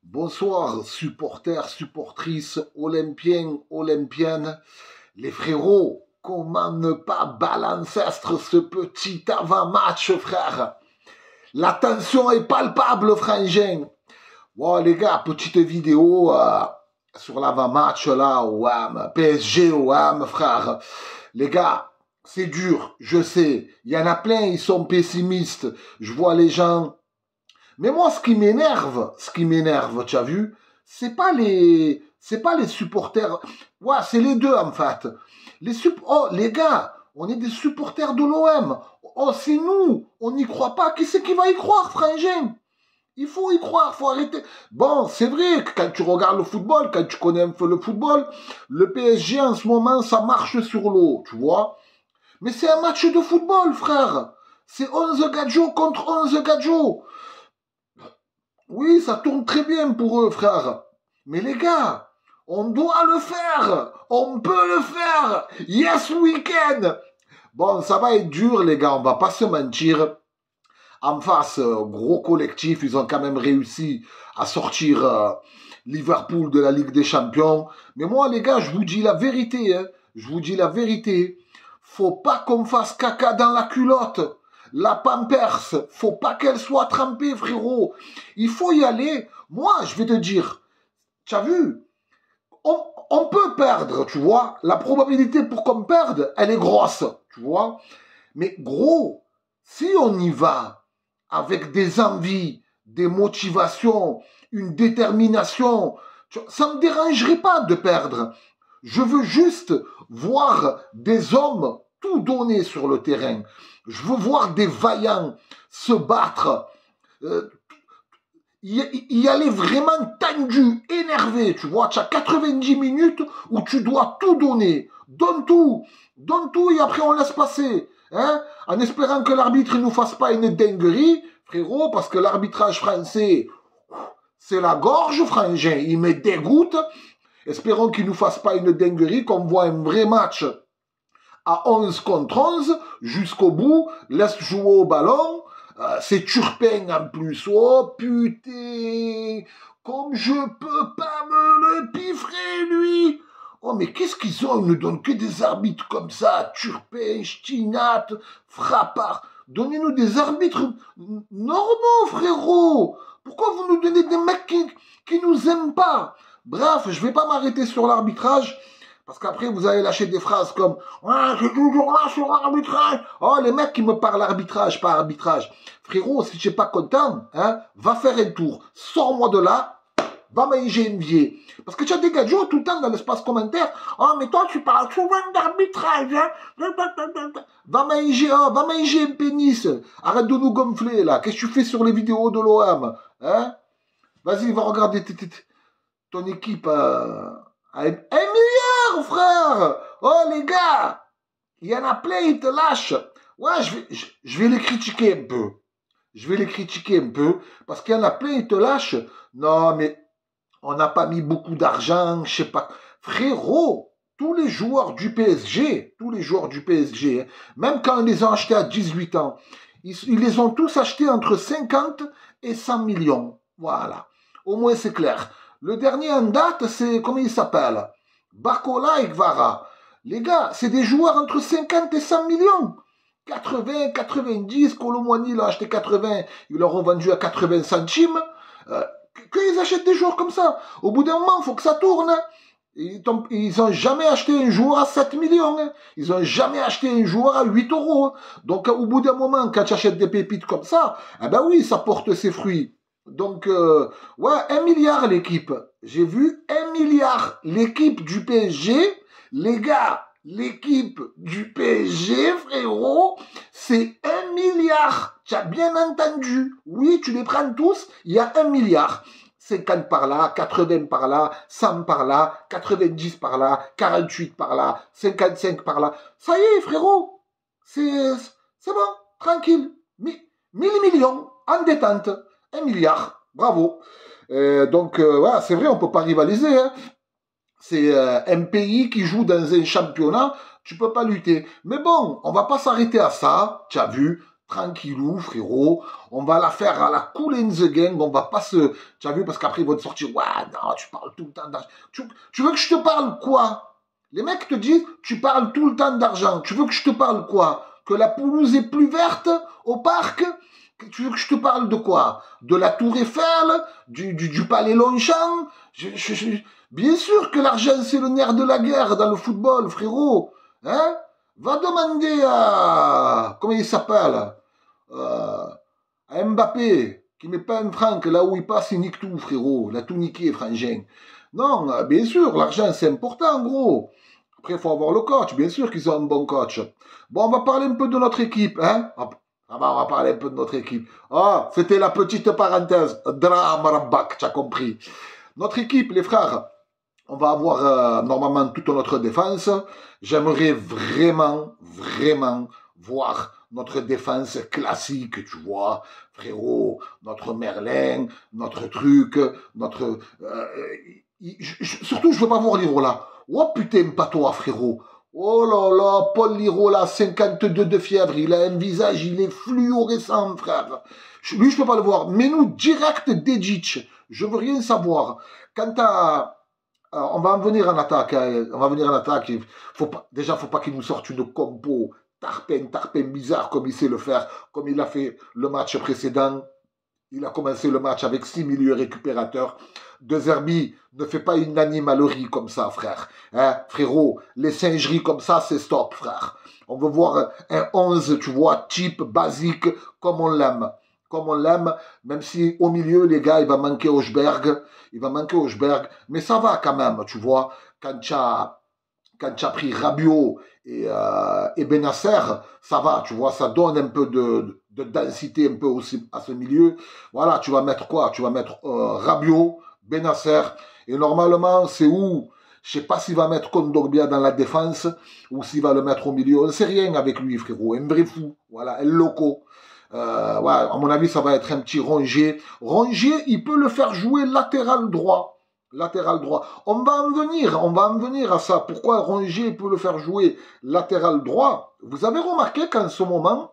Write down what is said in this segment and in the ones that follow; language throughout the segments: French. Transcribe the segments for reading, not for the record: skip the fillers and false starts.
Bonsoir, supporters, supportrices, olympiens, olympiennes. Les frérots, comment ne pas balancer ce petit avant-match, frère? La tension est palpable, frangin. Bon, les gars, petite vidéo sur l'avant-match, là, OM, PSG, OM, frère. Les gars, c'est dur, je sais. Il y en a plein, ils sont pessimistes. Je vois les gens. Mais moi, ce qui m'énerve, tu as vu, c'est pas les supporters. Ouais, c'est les deux, en fait. Oh, les gars, on est des supporters de l'OM. Oh, c'est nous, on n'y croit pas. Qui c'est qui va y croire, frangin? Il faut y croire, faut arrêter. Bon, c'est vrai que quand tu regardes le football, quand tu connais un peu le football, le PSG en ce moment, ça marche sur l'eau, tu vois. Mais c'est un match de football, frère. C'est 11 gadgets contre 11 gadgets. Oui, ça tourne très bien pour eux, frère. Mais les gars, on doit le faire. On peut le faire. Yes, we can. Bon, ça va être dur, les gars, on va pas se mentir. En face, gros collectif, ils ont quand même réussi à sortir Liverpool de la Ligue des Champions. Mais moi, les gars, je vous dis la vérité. Hein. Je vous dis la vérité. Faut pas qu'on fasse caca dans la culotte. La Pampers, faut pas qu'elle soit trempée, frérot. Il faut y aller. Moi, je vais te dire, tu as vu, on peut perdre, tu vois. La probabilité pour qu'on perde, elle est grosse, tu vois. Mais gros, si on y va avec des envies, des motivations, une détermination, ça ne me dérangerait pas de perdre. Je veux juste voir des hommes tout donner sur le terrain. Je veux voir des vaillants se battre, y aller vraiment tendu, énervé. Tu vois, tu as 90 minutes où tu dois tout donner. Donne tout et après on laisse passer. Hein, en espérant que l'arbitre ne nous fasse pas une dinguerie, frérot, parce que l'arbitrage français, c'est la gorge, frangin, il me dégoûte. Espérons qu'il ne nous fasse pas une dinguerie, qu'on voit un vrai match à 11 contre 11 jusqu'au bout, laisse jouer au ballon. C'est Turpin en plus. Oh putain, comme je peux pas me le piffrer, lui. Oh, mais qu'est-ce qu'ils ont? Ils ne donnent que des arbitres comme ça. Turpin, Stinat, Frappard. Donnez-nous des arbitres normaux, frérot. Pourquoi vous nous donnez des mecs qui nous aiment pas? Bref, je vais pas m'arrêter sur l'arbitrage. Parce qu'après, vous allez lâcher des phrases comme « Ouais, c'est toujours là sur l'arbitrage !» Oh, les mecs qui me parlent arbitrage, pas arbitrage. Frérot, si tu n'es pas content, hein, va faire un tour. Sors-moi de là, va manger une vieille. Parce que tu as des gadgets tout le temps dans l'espace commentaire. « Oh, mais toi, tu parles souvent d'arbitrage. Hein. Va manger un pénis. Arrête de nous gonfler, là. Qu'est-ce que tu fais sur les vidéos de l'OM, hein? Vas-y, va regarder ton équipe à 1 milliard, frère. Oh, les gars, il y en a plein, ils te lâchent. Ouais, je vais les critiquer un peu. Je vais les critiquer un peu, parce qu'il y en a plein, ils te lâchent. Non, mais on n'a pas mis beaucoup d'argent, je sais pas. Frérot, tous les joueurs du PSG, hein, même quand ils les ont achetés à 18 ans, ils les ont tous achetés entre 50 et 100 millions. Voilà. Au moins, c'est clair. Le dernier en date, c'est, comment il s'appelle? Barcola et Gvara. Les gars, c'est des joueurs entre 50 et 100 millions. 80, 90, Colomwani l'a acheté 80, ils l'ont vendu à 80 centimes. Qu'ils achètent des joueurs comme ça. Au bout d'un moment, il faut que ça tourne. Ils n'ont jamais acheté un joueur à 7 millions. Hein. Ils n'ont jamais acheté un joueur à 8 euros. Donc, au bout d'un moment, quand tu achètes des pépites comme ça, eh ben oui, ça porte ses fruits. Donc, ouais, 1 milliard l'équipe. J'ai vu 1 milliard l'équipe du PSG. Les gars, l'équipe du PSG, frérot, c'est 1 milliard. Tu as bien entendu. Oui, tu les prends tous, il y a 1 milliard. 50 par là, 80 par là, 100 par là, 90 par là, 48 par là, 55 par là. Ça y est, frérot. C'est bon, tranquille. 1000 millions en détente. 1 milliard. Bravo. Donc, voilà, c'est vrai, on ne peut pas rivaliser. Hein. C'est un pays qui joue dans un championnat, tu ne peux pas lutter. Mais bon, on ne va pas s'arrêter à ça, tu as vu. tranquillou, frérot. On va la faire à la cool in the gang. On va pas se... Tu as vu, parce qu'après, ils vont te sortir. Ouais, non, tu parles tout le temps d'argent. Tu veux que je te parle quoi? Les mecs te disent, tu parles tout le temps d'argent. Tu veux que je te parle quoi? Que la pelouse est plus verte au parc? Tu veux que je te parle de quoi? De la Tour Eiffel? Du Palais Longchamp? Bien sûr que l'argent, c'est le nerf de la guerre dans le football, frérot. Hein? Va demander à... Comment il s'appelle? À Mbappé, qui met pas un franc, là où il passe, il nique tout, frérot. Il a tout niqué, frangin. Non, bien sûr, l'argent, c'est important, gros. Après, il faut avoir le coach. Bien sûr qu'ils ont un bon coach. Bon, on va parler un peu de notre équipe, hein? On va parler un peu de notre équipe. Ah, c'était la petite parenthèse. Drame Rabbak, tu as compris. Notre équipe, les frères, on va avoir normalement toute notre défense. J'aimerais vraiment, vraiment voir notre défense classique, tu vois, frérot, notre Merlin, notre truc, notre... surtout, je veux pas voir Lirola. Oh putain, pas toi, frérot. Oh là là, Paul Lirola, 52 de fièvre, il a un visage, il est fluorescent, frère. Lui, je peux pas le voir. Mais nous, direct Dedic, je veux rien savoir. Quant à... on va en venir en attaque, hein. On va venir en attaque. Déjà, faut pas qu'il nous sorte une compo tarpin bizarre comme il sait le faire, comme il a fait le match précédent. Il a commencé le match avec 6 milieux récupérateurs. De Zerbi ne fait pas une animalerie comme ça, frère. Hein, frérot, les singeries comme ça, c'est stop, frère. On veut voir un 11, tu vois, type, basique, comme on l'aime. Comme on l'aime, même si au milieu, les gars, il va manquer Hochberg. Il va manquer Hochberg. Mais ça va quand même, tu vois. Quand tu as pris Rabiot et Benasser, ça va, tu vois, ça donne un peu de densité un peu aussi à ce milieu. Voilà, tu vas mettre quoi? Tu vas mettre Rabiot, Benasser, et normalement, c'est où? Je sais pas s'il va mettre Kondogbia dans la défense ou s'il va le mettre au milieu. On ne sait rien avec lui, frérot. Un vrai fou. Voilà, un loco. Ouais, à mon avis, ça va être un petit Rongier. Rongier, il peut le faire jouer latéral droit. Latéral droit. On va en venir à ça. Pourquoi Rongier peut le faire jouer latéral droit? Vous avez remarqué qu'en ce moment,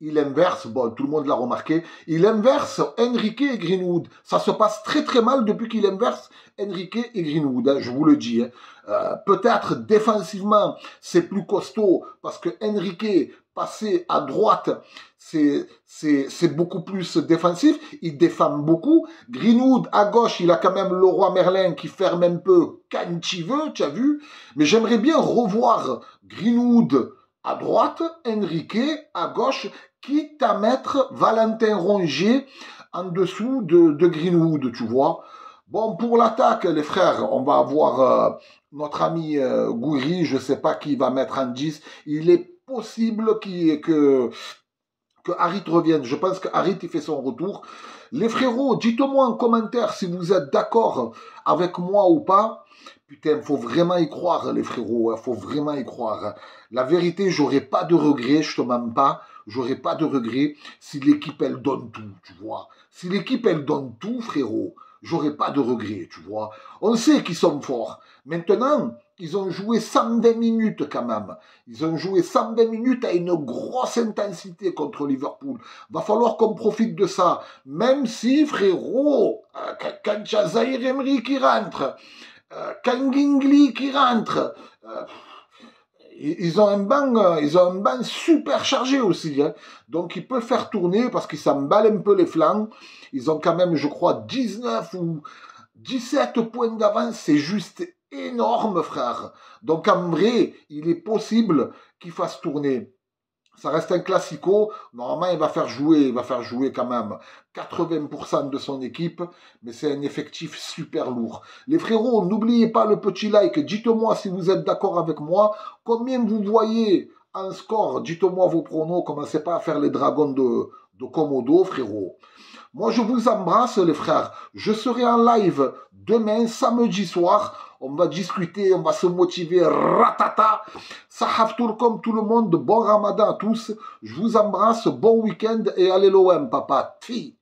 il inverse, bon, tout le monde l'a remarqué, il inverse Enrique et Greenwood. Ça se passe très très mal depuis qu'il inverse Enrique et Greenwood, hein, je vous le dis. Hein. Peut-être défensivement, c'est plus costaud parce que Enrique, passer à droite, c'est beaucoup plus défensif. Il défend beaucoup. Greenwood, à gauche, il a quand même le roi Merlin qui ferme un peu quand il veut, tu as vu. Mais j'aimerais bien revoir Greenwood à droite, Enrique à gauche, quitte à mettre Valentin Rongier en dessous de Greenwood, tu vois. Bon, pour l'attaque, les frères, on va avoir notre ami Gouiri, je ne sais pas qui va mettre en 10. Il est possible que Harit revienne. Je pense que Harit, il fait son retour. Les frérots, dites-moi en commentaire si vous êtes d'accord avec moi ou pas. Putain, il faut vraiment y croire, les frérots. Il faut vraiment y croire. La vérité, j'aurais pas de regrets, je te mens pas. J'aurais pas de regrets si l'équipe, elle donne tout, tu vois. Si l'équipe, elle donne tout, frérot, j'aurais pas de regrets, tu vois. On sait qu'ils sont forts. Maintenant, ils ont joué 120 minutes quand même. Ils ont joué 120 minutes à une grosse intensité contre Liverpool. Va falloir qu'on profite de ça. Même si, frérot, quand il y a Zaïre Emery qui rentre, quand Gingli qui rentre, ils ont un banc super chargé aussi. Hein. Donc, ils peuvent faire tourner parce qu'ils s'emballent un peu les flancs. Ils ont quand même, je crois, 19 ou 17 points d'avance. C'est juste énorme, frère. Donc, en vrai, il est possible qu'ils fassent tourner. Ça reste un classico. Normalement, il va faire jouer quand même 80% de son équipe, mais c'est un effectif super lourd. Les frérots, n'oubliez pas le petit like. Dites-moi si vous êtes d'accord avec moi. Combien vous voyez en score? Dites-moi vos pronos. Commencez pas à faire les dragons de Komodo, frérot. Moi, je vous embrasse, les frères. Je serai en live demain, samedi soir. On va discuter, on va se motiver. Ratata. Sahaf comme tout le monde. Bon ramadan à tous. Je vous embrasse. Bon week-end et allez l'OM, papa. Tfi.